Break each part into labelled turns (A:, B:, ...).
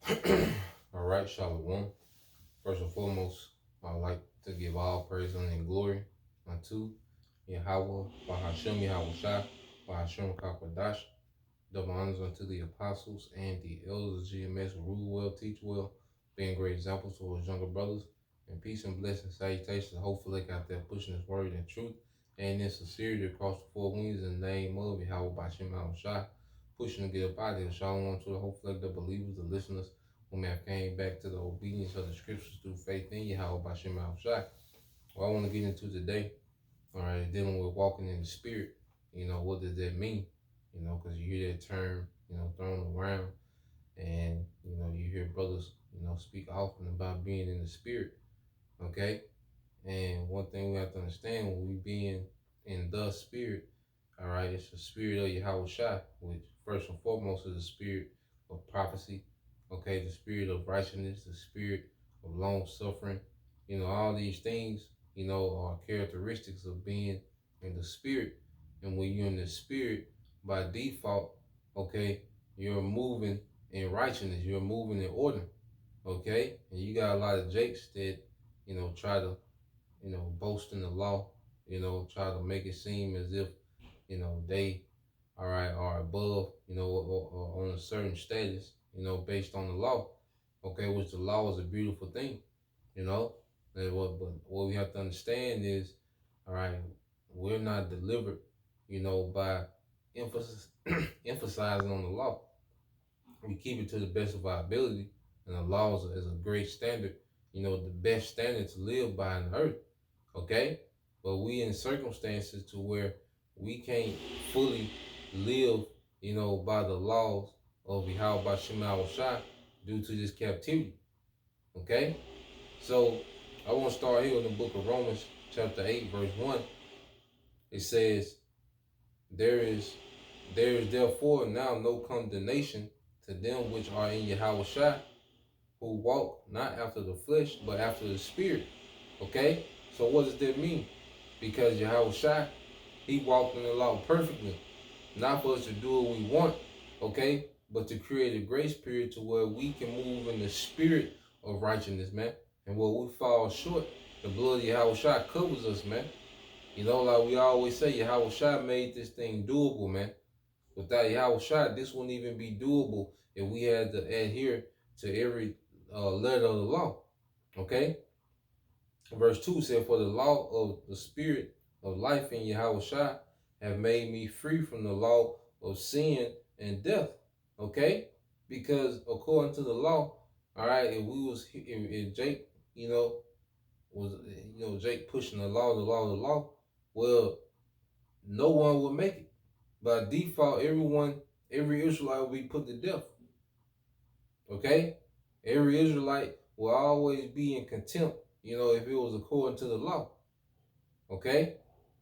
A: All right, Shalom. First and foremost, I'd like to give all praise and glory unto Yahweh, Bahashem Yahweh Shai, Bahashem Kakwadash. Double honors unto the apostles and the elders of GMS who rule well, teach well, being great examples to his younger brothers. And peace and blessing, salutations. Hopefully, they got there pushing his word and truth and in sincerity across the four winds in the name of Yahweh Bahashem Yahweh Shai. Pushing to get up out of here. Shalom to the hopefully the believers, the listeners who may have came back to the obedience of the scriptures through faith in Yahweh Bahashem Yahweh Shai. What I want to get into today, all right, dealing with walking in the spirit. What does that mean? Because you hear that term, thrown around, and you hear brothers, speak often about being in the spirit. Okay, and one thing we have to understand when we being in the spirit, all right, it's the spirit of Yahweh Shai, which first and foremost is the spirit of prophecy. Okay, the spirit of righteousness, the spirit of long suffering. All these things, are characteristics of being in the spirit. And when you're in the spirit, by default, okay, you're moving in righteousness, you're moving in order. Okay, and you got a lot of jakes that, try to, boast in the law, try to make it seem as if, they all right, are above, or on a certain status, based on the law. Okay, which the law is a beautiful thing, you know. But what we have to understand is, all right, we're not delivered, by emphasis emphasizing on the law. We keep it to the best of our ability, and the law is a great standard, the best standard to live by on earth. Okay, but we in circumstances to where we can't fully live, by the laws of Yahweh Shema Shai due to this captivity. Okay, so I want to start here in the book of Romans, chapter 8, verse 1. It says, There is therefore now no condemnation to them which are in Yahweh Shai, who walk not after the flesh, but after the spirit. Okay? So what does that mean? Because Yahweh Shai, he walked in the law perfectly. Not for us to do what we want, okay? But to create a grace period to where we can move in the spirit of righteousness, man. And where we fall short, the blood of Yahweh Shai covers us, man. Like we always say, Yahweh Shai made this thing doable, man. Without Yahweh Shai, this wouldn't even be doable if we had to adhere to every letter of the law. Okay? Verse 2 said, For the law of the spirit of life in Yahweh Shai have made me free from the law of sin and death. Okay? Because according to the law, all right, if Jake, was, Jake pushing the law, well, no one would make it. By default, every Israelite will be put to death. Okay? Every Israelite will always be in contempt, if it was according to the law. Okay?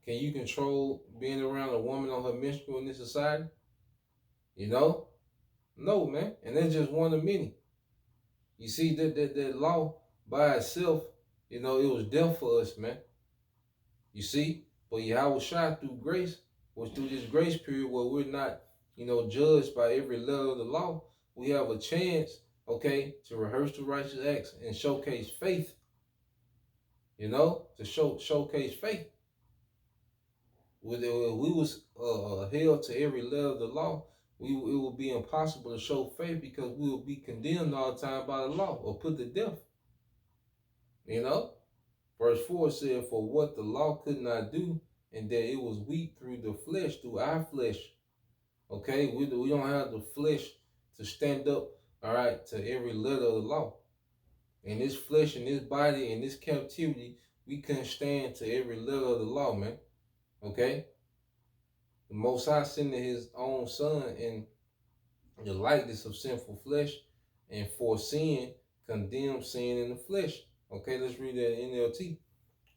A: Can you control being around a woman on her menstrual in this society? No, man. And that's just one of many. You see, that law by itself, it was death for us, man. You see? But Yahweh Shai through grace, was through this grace period where we're not, judged by every letter of the law, we have a chance, okay, to rehearse the righteous acts and showcase faith, to showcase faith. If we was held to every letter of the law, it would be impossible to show faith because we will be condemned all the time by the law or put to death. Verse 4 said, For what the law could not do, and that it was weak through the flesh, through our flesh. Okay, we don't have the flesh to stand up, all right, to every letter of the law. In this flesh, in this body, in this captivity, we couldn't stand to every letter of the law, man. Okay? The Most High sending his own son in the likeness of sinful flesh, and for sin, condemned sin in the flesh. Okay, let's read that NLT.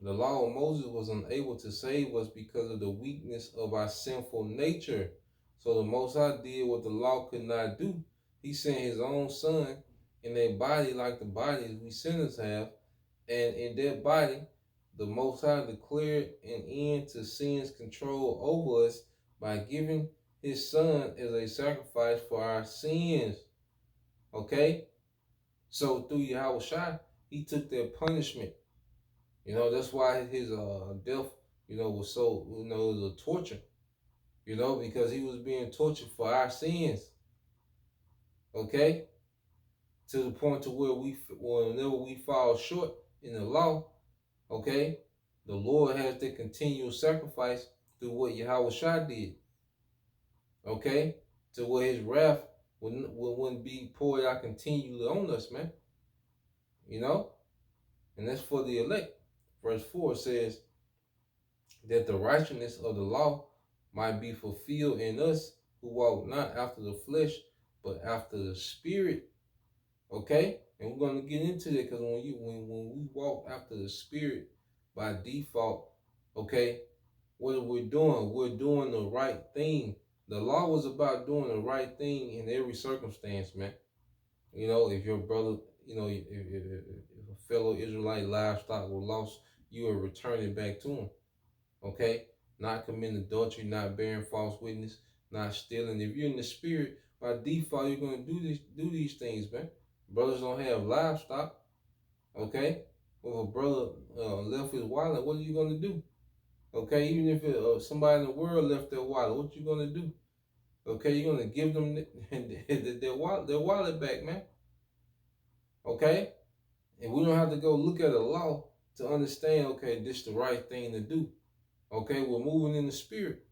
A: The law of Moses was unable to save us because of the weakness of our sinful nature. So the Most High did what the law could not do. He sent his own son in a body like the bodies we sinners have. And in that body, the Most High declared an end to sin's control over us by giving his son as a sacrifice for our sins. Okay? So through Yahweh Shai, he took their punishment. That's why his death, was so, it was a torture, because he was being tortured for our sins. Okay? To the point to where whenever we fall short in the law, okay, the Lord has the continual sacrifice through what Yahweh Shai did. Okay? To where his wrath wouldn't be poured out continually on us, man. And that's for the elect. Verse 4 says that the righteousness of the law might be fulfilled in us who walk not after the flesh, but after the spirit. Okay? And we're going to get into that, because when we walk after the spirit by default, okay, what are we doing? We're doing the right thing. The law was about doing the right thing in every circumstance, man. If your brother, if a fellow Israelite livestock were lost, you are returning back to him. Okay? Not committing adultery, not bearing false witness, not stealing. If you're in the spirit, by default, you're going to do these things, man. Brothers don't have livestock. Okay? If a brother left his wallet, what are you going to do? Okay? Even if somebody in the world left their wallet, what you going to do? Okay? You're going to give them their wallet back, man. Okay? And we don't have to go look at a law to understand, okay, this is the right thing to do. Okay? We're moving in the spirit.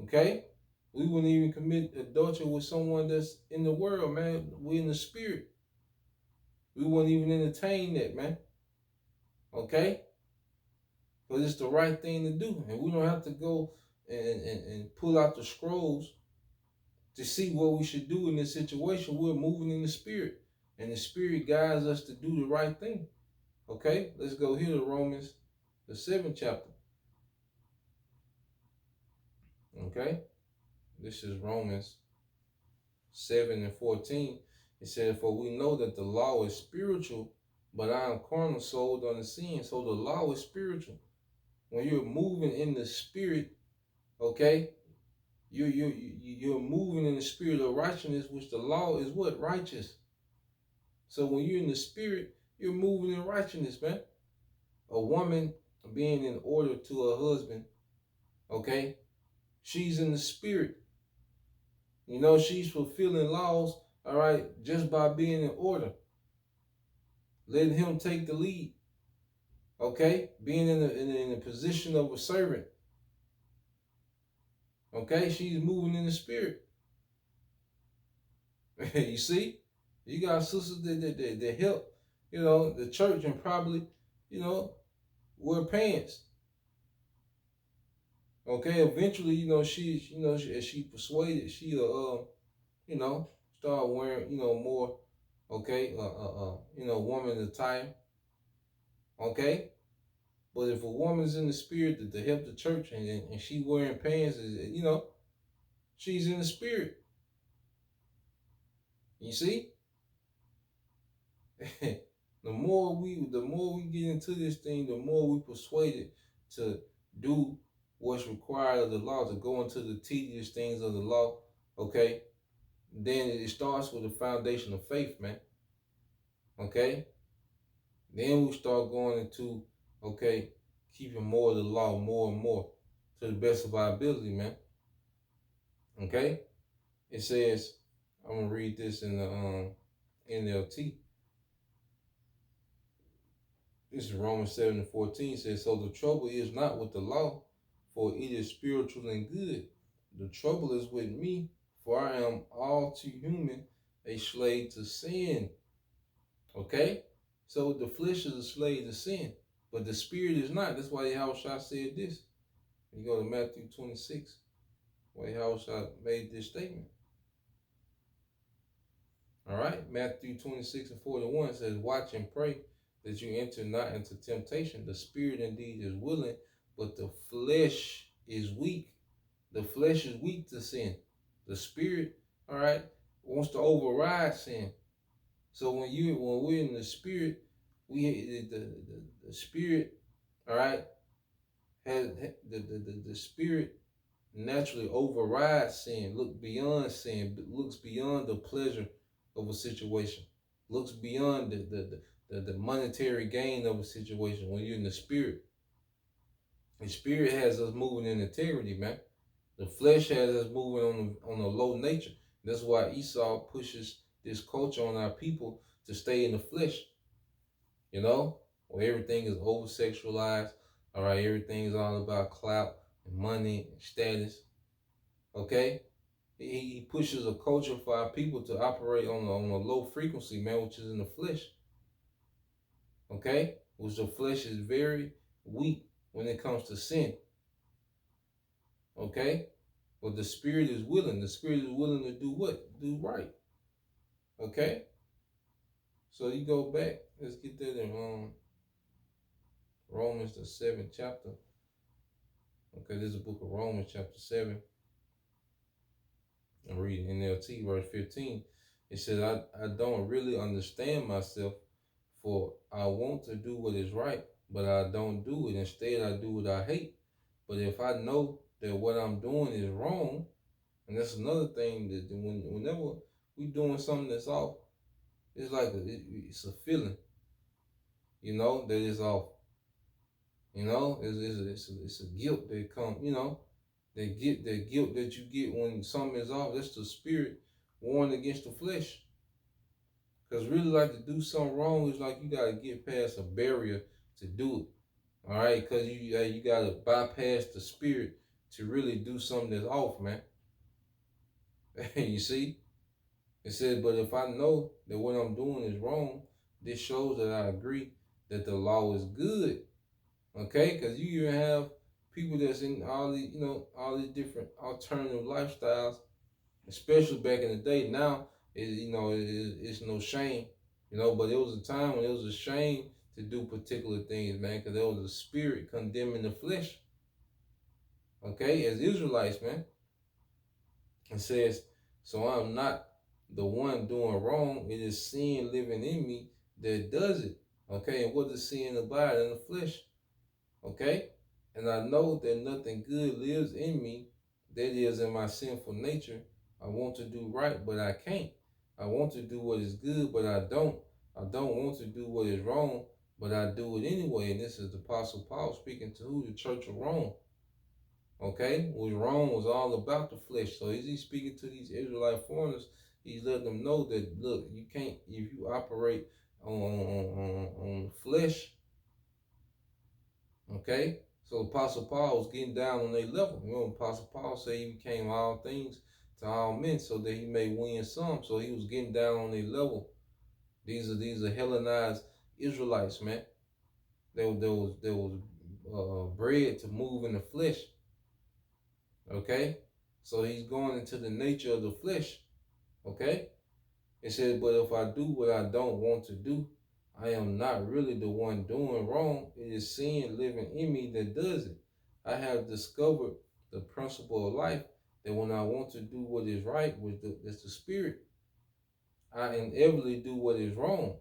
A: Okay? We wouldn't even commit adultery with someone that's in the world, man. We're in the spirit. We wouldn't even entertain that, man. Okay? Because it's the right thing to do. And we don't have to go and pull out the scrolls to see what we should do in this situation. We're moving in the spirit. And the spirit guides us to do the right thing. Okay? Let's go here to Romans, the 7th chapter. Okay? This is Romans 7:14. It says, for we know that the law is spiritual, but I am carnal, sold under sin. So the law is spiritual. When you're moving in the spirit, okay, you're moving in the spirit of righteousness, which the law is what? Righteous. So when you're in the spirit, you're moving in righteousness, man. A woman being in order to her husband, okay, she's in the spirit. She's fulfilling laws, all right, just by being in order. Letting him take the lead. Okay? Being in the position of a servant. Okay? She's moving in the spirit. You see? You got sisters that help, the church, and probably, wear pants. Okay? Eventually, as she persuaded, she'll, start wearing, more, okay, woman attire. Okay? But if a woman's in the spirit to help the church, and she wearing pants, she's in the spirit. You see? the more we get into this thing, the more we persuaded to do what's required of the law, to go into the tedious things of the law. Okay? Then it starts with the foundation of faith, man. Okay? Then we start going into, okay, keeping more of the law, more and more, to the best of our ability, man. Okay? It says, I'm going to read this in the NLT. This is Romans 7:14. It says, so the trouble is not with the law, for it is spiritual and good. The trouble is with me, for I am all too human, a slave to sin. Okay? So the flesh is a slave to sin, but the spirit is not. That's why Yahushua said this. You go to Matthew 26, where Yahushua made this statement. All right, Matthew 26:41 says, watch and pray that you enter not into temptation. The spirit indeed is willing, but the flesh is weak. The flesh is weak to sin. The spirit, all right, wants to override sin. So when we're in the spirit, the spirit, all right, has the spirit naturally overrides sin, look beyond sin, looks beyond the pleasure of a situation. looks beyond the monetary gain of a situation. When you're in the spirit has us moving in integrity, man. The flesh has us moving on a low nature. That's why Esau pushes this culture on our people to stay in the flesh. You know, where everything is over sexualized. All right, everything is all about clout and money and status. Okay, he pushes a culture for our people to operate on a low frequency, man, which is in the flesh. Okay, which the flesh is very weak when it comes to sin. Okay, but the spirit is willing. The spirit is willing to do what? Do right. Okay, so you go back. Let's get that in Romans the 7th chapter. Okay, this is the book of Romans chapter 7. I'm reading NLT verse 15. It says, I don't really understand myself, for I want to do what is right, but I don't do it. Instead, I do what I hate. But if I know that what I'm doing is wrong, and that's another thing, that whenever we doing something that's off, it's like it's a feeling, you know, that is off. You know, it's a guilt that come, you know, the guilt that you get when something is off. That's the spirit warring against the flesh. Because really, like, to do something wrong is like you gotta get past a barrier to do it. All right, because you gotta bypass the spirit to really do something that's off, man. You see, it says, but if I know that what I'm doing is wrong, this shows that I agree that the law is good. Okay, because you even have people that's in all these, you know, all these different alternative lifestyles, especially back in the day. Now, it's no shame, you know, but it was a time when it was a shame to do particular things, man, because there was a spirit condemning the flesh. Okay, as Israelites, man, it says, so I'm not the one doing wrong. It is sin living in me that does it. Okay, and what does sin abide in the flesh? Okay, and I know that nothing good lives in me, that is in my sinful nature. I want to do right, but I can't. I want to do what is good, but I don't. I don't want to do what is wrong, but I do it anyway. And this is the Apostle Paul speaking to who? The Church of Rome. Okay, which Rome was all about the flesh. So as he's speaking to these Israelite foreigners, he's letting them know that, look, you can't, if you operate on flesh. Okay, so Apostle Paul was getting down on their level. You know, Apostle Paul said he became all things to all men so that he may win some. So he was getting down on their level. These are Hellenized Israelites, man. They was bred to move in the flesh. Okay, so he's going into the nature of the flesh. Okay, it says, but if I do what I don't want to do, I am not really the one doing wrong. It is sin living in me that does it. I have discovered the principle of life, that when I want to do what is right, that's the spirit, I inevitably do what is wrong.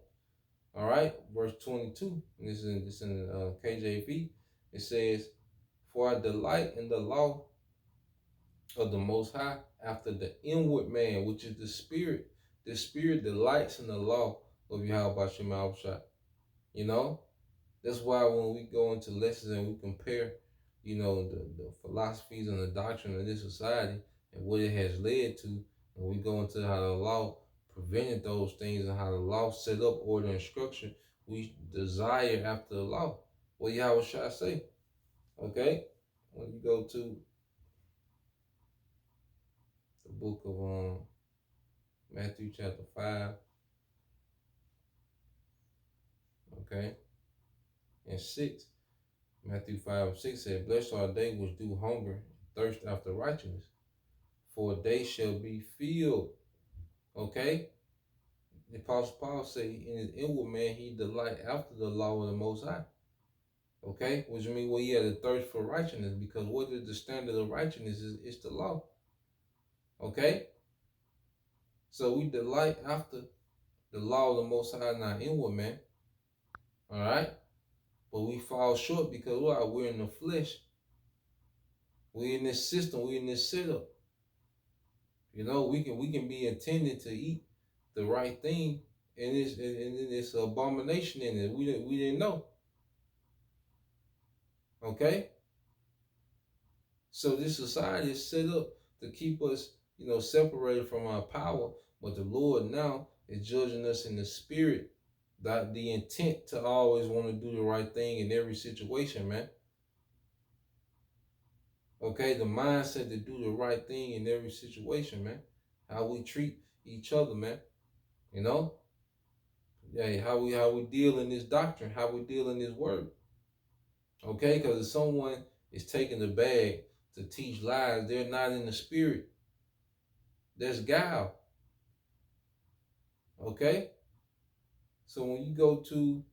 A: All right, verse 22. This is in KJV. It says, "For I delight in the law of the Most High after the inward man, which is the spirit. The spirit delights in the law of Yahweh Shema Shah." You know, that's why when we go into lessons and we compare, you know, the philosophies and the doctrine of this society and what it has led to, and we go into how the law prevented those things and how the law set up order and structure, we desire after the law. What Yahweh Shah say? Okay, when you go to the book of Matthew chapter 5, okay, and 6. Matthew 5 and 6 said, "Blessed are they which do hunger, thirst after righteousness, for they shall be filled." Okay? The Apostle Paul said in his inward man he delight after the law of the Most High. Okay? Which means, well, he had a thirst for righteousness, because what is the standard of righteousness is it's the law. Okay? So we delight after the law of the Most High in our inward man. All right? But we fall short because we're in the flesh. We're in this system. We're in this setup. You know, we can be intended to eat the right thing, it's an abomination in it. We didn't know. Okay, so this society is set up to keep us, separated from our power. But the Lord now is judging us in the spirit. That the intent to always want to do the right thing in every situation, man. Okay, the mindset to do the right thing in every situation, man. How we treat each other, man. You know, yeah, how we deal in this doctrine, how we deal in this word. Okay, because if someone is taking the bag to teach lies, they're not in the spirit. There's guile. Okay, so when you go to,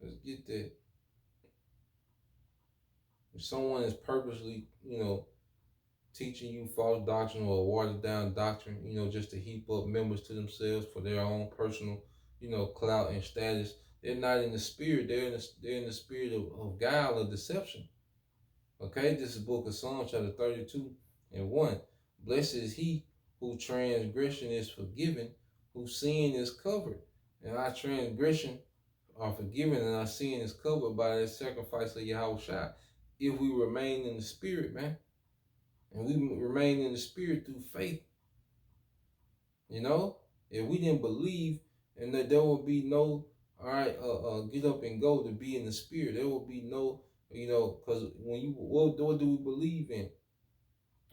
A: let's get that. If someone is purposely, teaching you false doctrine or watered down doctrine, just to heap up members to themselves for their own personal, clout and status. They're not in the spirit. They're in the spirit of guile or deception. Okay, this is book of Psalms chapter 32 and 1. Blessed is he whose transgression is forgiven, whose sin is covered. And our transgression are forgiven and our sin is covered by the sacrifice of Yahweh if we remain in the spirit, man. And we remain in the spirit through faith. If we didn't believe, and that there will be no, all right, get up and go to be in the spirit. There will be no, because what do we believe in?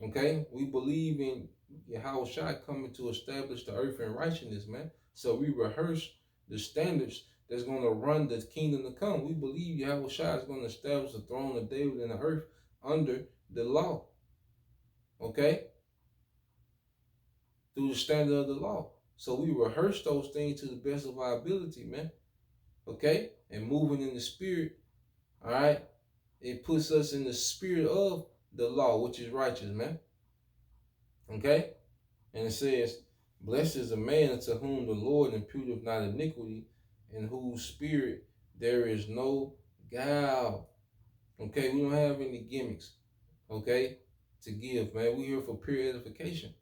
A: Okay, we believe in Yahweh Shai coming to establish the earth in righteousness, man. So we rehearse the standards that's going to run the kingdom to come. We believe Yahweh Shai is going to establish the throne of David in the earth under the law. Okay? Through the standard of the law. So we rehearse those things to the best of our ability, man. Okay? And moving in the spirit, all right? It puts us in the spirit of the law, which is righteous, man. Okay? And it says, blessed is a man unto whom the Lord imputeth not iniquity, in whose spirit there is no guile. Okay? We don't have any gimmicks, okay, to give, man. We're here for pure edification.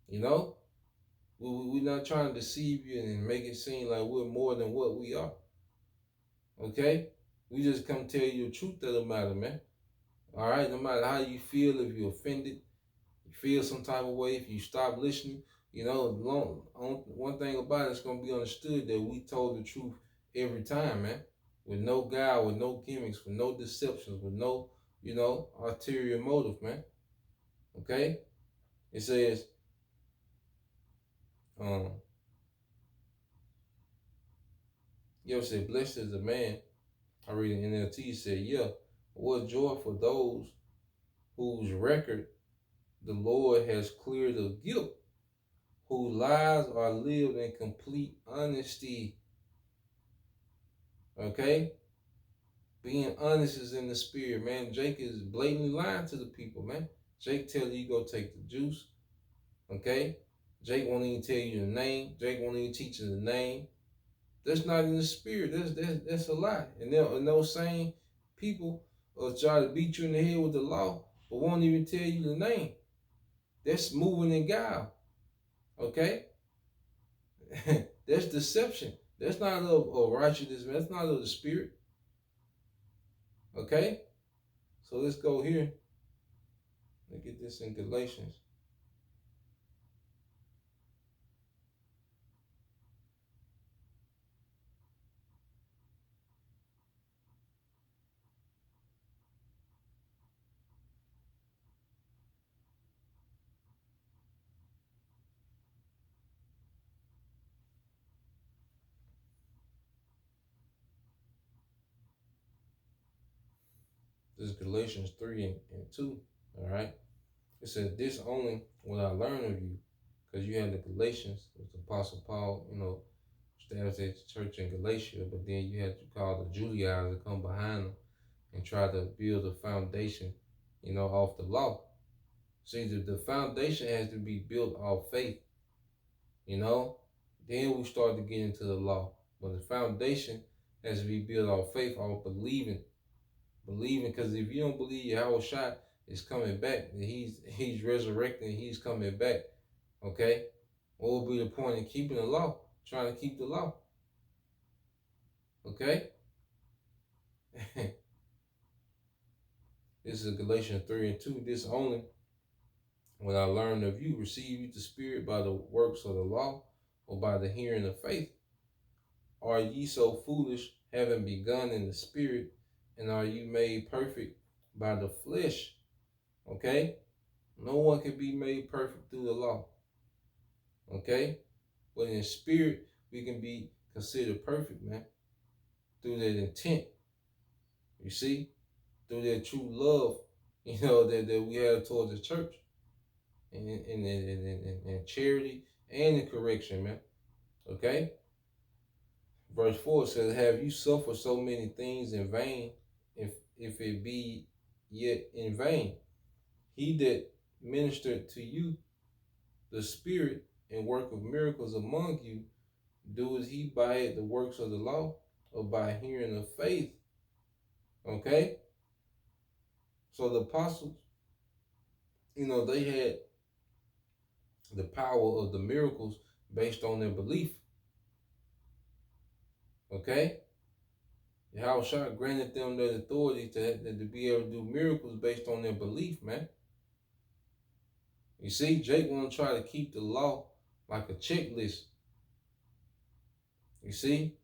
A: We're not trying to deceive you and make it seem like we're more than what we are. Okay? We just come tell you the truth of the matter, man. All right? No matter how you feel, if you're offended, you feel some type of way, if you stop listening, one thing about it's going to be understood that we told the truth every time, man. With no guile, with no gimmicks, with no deceptions, with no, ulterior motive, man. Okay? It says, said, blessed is the man. I read in NLT, said, what joy for those whose record the Lord has cleared of guilt, whose lives are lived in complete honesty. Okay? Being honest is in the spirit, man. Jake is blatantly lying to the people, man. Jake tell you go take the juice. Okay? Jake won't even tell you the name. Jake won't even teach you the name. That's not in the spirit. That's a lie. And those same people will try to beat you in the head with the law, but won't even tell you the name. That's moving in guile. Okay? That's deception. That's not of righteousness. That's not of the spirit. Okay? So let's go here. Let's get this in Galatians. This is Galatians 3 and 2. All right? It says, this only will I learn of you, because you had the Galatians, with the Apostle Paul, established at the church in Galatia, but then you had to call the Judaizers to come behind them and try to build a foundation, off the law. See, the foundation has to be built off faith, Then we start to get into the law. But the foundation has to be built off faith, off believing. Because if you don't believe Yahweh Shai is coming back, that he's resurrecting, he's coming back, okay? What would be the point in keeping the law? Trying to keep the law. Okay? This is Galatians 3 and 2. This only when I learned of you, receive you the Spirit by the works of the law or by the hearing of faith? Are ye so foolish, having begun in the Spirit, and are you made perfect by the flesh? Okay? No one can be made perfect through the law. Okay? But in spirit, we can be considered perfect, man. Through that intent. You see? Through that true love, that we have towards the church. And charity and the correction, man. Okay? Verse 4 says, have you suffered so many things in vain, if it be yet in vain? He that ministered to you the Spirit and work of miracles among you, doeth he by it the works of the law, or by hearing of faith? Okay? So the apostles, they had the power of the miracles based on their belief. Okay? Yahushua granted them that authority to be able to do miracles based on their belief, man. You see, Jake want to try to keep the law like a checklist. You see?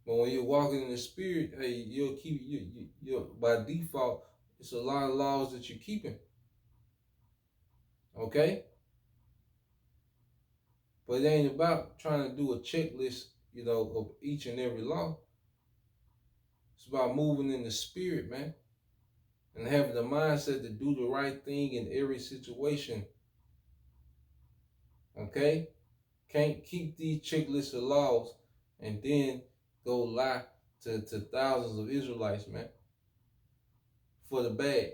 A: But when you're walking in the Spirit, hey, you'll keep, you by default, it's a lot of laws that you're keeping. Okay? But it ain't about trying to do a checklist, of each and every law. It's about moving in the Spirit, man. And having the mindset to do the right thing in every situation. Okay? Can't keep these checklists of laws and then go lie to thousands of Israelites, man. For the bad.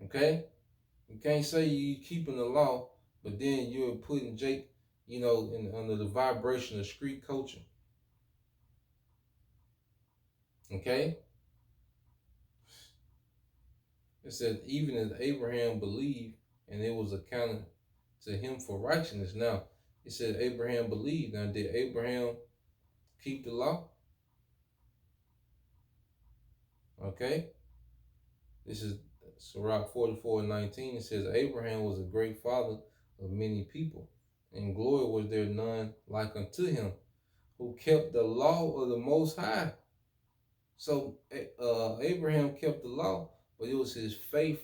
A: Okay? You can't say you keeping the law, but then you're putting Jake, under the vibration of street culture. Okay? It says, even as Abraham believed, and it was accounted to him for righteousness. Now, it said Abraham believed. Now, did Abraham keep the law? Okay? This is Sirach 44:19. It says, Abraham was a great father of many people, and glory was there none like unto him, who kept the law of the Most High. So Abraham kept the law, but it was his faith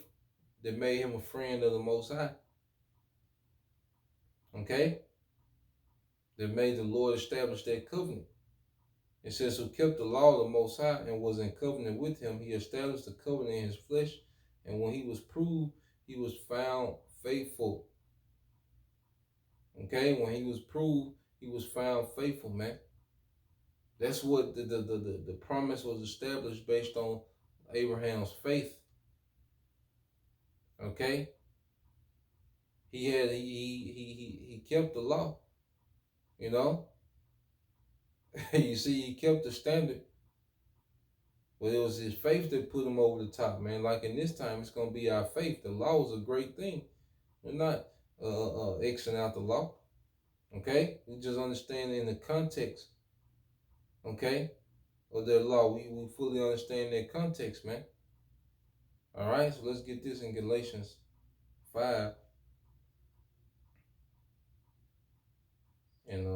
A: that made him a friend of the Most High. Okay? That made the Lord establish that covenant. It says, who kept the law of the Most High and was in covenant with him, he established the covenant in his flesh, and when he was proved, he was found faithful. Okay? When he was proved, he was found faithful, man. That's what the promise was established based on Abraham's faith. Okay? He kept the law. You see, he kept the standard. But it was his faith that put him over the top, man. Like in this time, it's gonna be our faith. The law is a great thing. We're not Xing out the law. Okay? We just understand in the context, okay, of their law. We fully understand their context, man. Alright, so let's get this in Galatians 5 and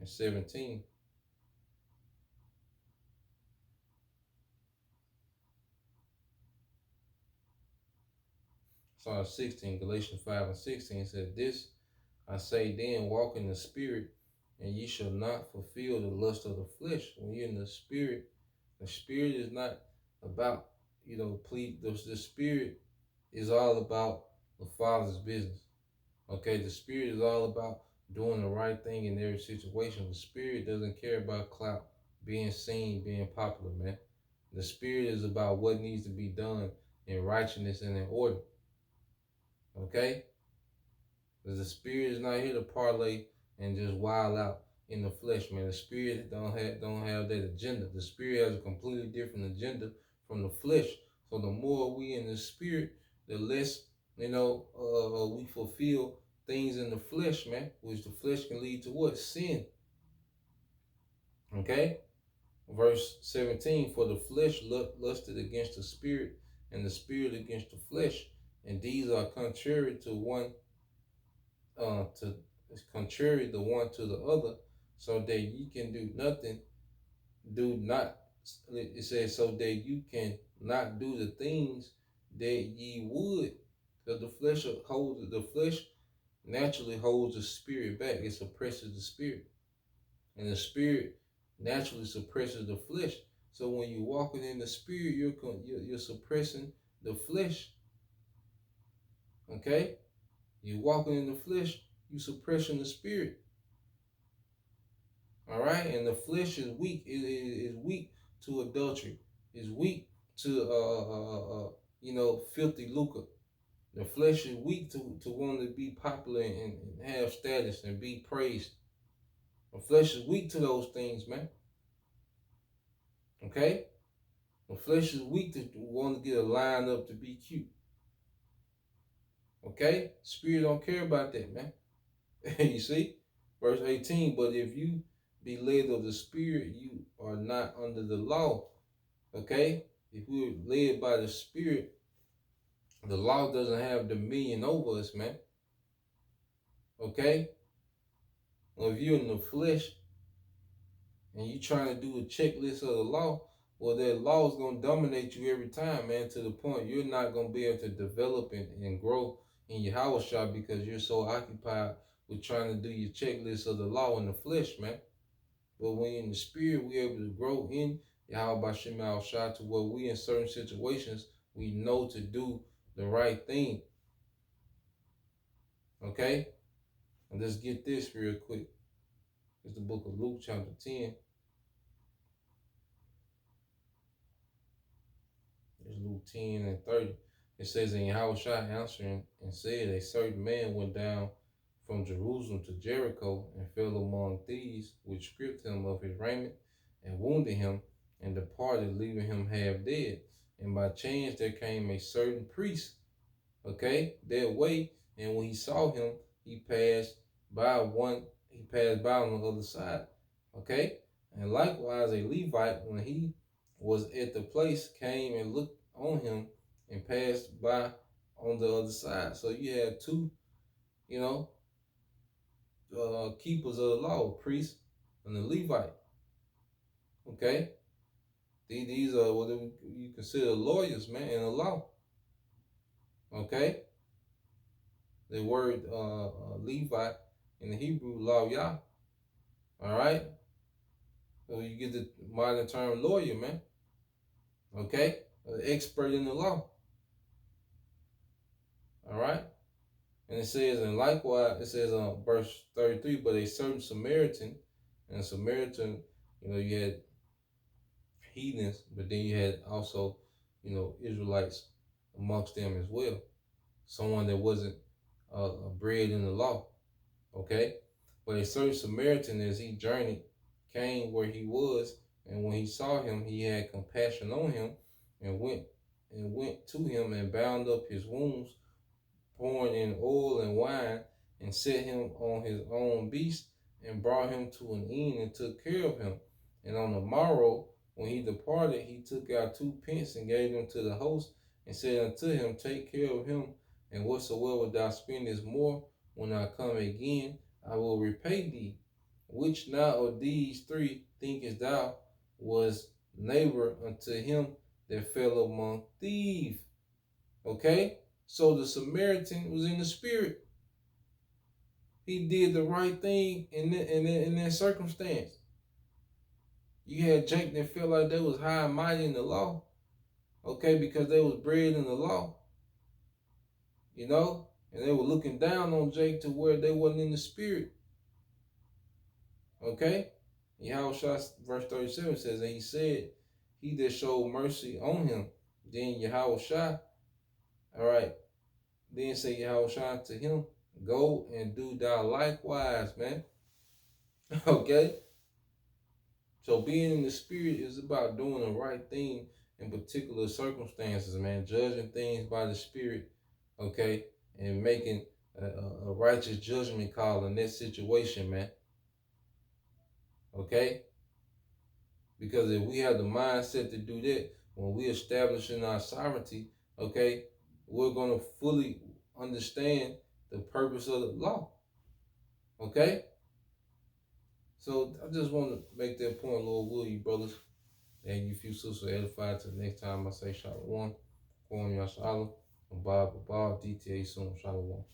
A: 17. Sorry, 16, Galatians 5 and 16 said, this I say then, walk in the Spirit, and ye shall not fulfill the lust of the flesh. When you're in the Spirit is not about, please. The Spirit is all about the Father's business. Okay, the Spirit is all about doing the right thing in every situation. The Spirit doesn't care about clout, being seen, being popular, man. The Spirit is about what needs to be done in righteousness and in order. Okay? Because the Spirit is not here to parlay and just wild out in the flesh, man. The Spirit don't have that agenda. The Spirit has a completely different agenda from the flesh. So the more we in the Spirit, the less we fulfill things in the flesh, man, which the flesh can lead to what? Sin. Okay? Verse 17, for the flesh lusted against the spirit, and the spirit against the flesh, and these are contrary to one to contrary the one to the other, so that ye can do nothing, do not, it says, so that you can not do the things that ye would. Because the flesh naturally holds the spirit back. It suppresses the spirit. And the spirit naturally suppresses the flesh. So when you're walking in the spirit, you're suppressing the flesh. Okay? You're walking in the flesh, you're suppressing the spirit. All right? And the flesh is weak. It is weak to adultery. It's weak to filthy lucre. The flesh is weak to want to be popular and have status and be praised. The flesh is weak to those things, man. Okay? The flesh is weak to want to get a line up to be cute. Okay? Spirit don't care about that, man. You see? Verse 18, but if you be led of the Spirit, you are not under the law. Okay? If we're led by the Spirit, the law doesn't have dominion over us, man. Okay? Well, if you're in the flesh and you're trying to do a checklist of the law, well, that law is going to dominate you every time, man, to the point you're not going to be able to develop and grow in your house shop because you're so occupied with trying to do your checklist of the law in the flesh, man. But when you're in the spirit, we're able to grow in Yahweh Shem Shah to where we in certain situations, we know to do the right thing. Okay? And let's get this real quick. It's the book of Luke chapter 10. It's Luke 10 and 30. It says, and Yahweh Shah answering and said, a certain man went down from Jerusalem to Jericho and fell among thieves, which stripped him of his raiment and wounded him and departed, leaving him half dead. And by chance there came a certain priest, okay, that way, and when he saw him, he passed by on the other side, okay. And likewise a Levite, when he was at the place, came and looked on him and passed by on the other side. So you had two, keepers of the law, priest and the Levite. Okay, these are what you consider lawyers, man, in the law. Okay, the word Levite in the Hebrew law, Yah. All right, so you get the modern term lawyer, man. Okay, an expert in the law. All right, and it says, and likewise, it says on verse 33, but a certain Samaritan, and Samaritan, you had heathens, but then you had also, Israelites amongst them as well. Someone that wasn't bred in the law. Okay, but a certain Samaritan, as he journeyed, came where he was, and when he saw him, he had compassion on him, and went to him and bound up his wounds, pouring in oil and wine, and set him on his own beast, and brought him to an inn and took care of him. And on the morrow, when he departed, he took out 2 pence and gave them to the host, and said unto him, take care of him, and whatsoever thou spendest more, when I come again, I will repay thee. Which now of these 3 thinkest thou was neighbor unto him that fell among thieves? Okay? So the Samaritan was in the spirit. He did the right thing in that circumstance. You had Jake that felt like they was high and mighty in the law. Okay, because they was bred in the law. And they were looking down on Jake to where they wasn't in the spirit. Okay? Yahweh verse 37 says, and he said, he that showed mercy on him, then Yahweh Shah, all right, then say Yahweh Shah to him, go and do thou likewise, man. Okay? So being in the spirit is about doing the right thing in particular circumstances, man. Judging things by the spirit okay, and making a righteous judgment call in that situation, man. Okay, because if we have the mindset to do that, when we establishing our sovereignty, okay, we're gonna fully understand the purpose of the law. Okay, so I just want to make that point, Lord will you brothers, and you few sisters edified. Till next time, I say Shalom, Kwam Yashala, and Bob, DTA soon, Shalom.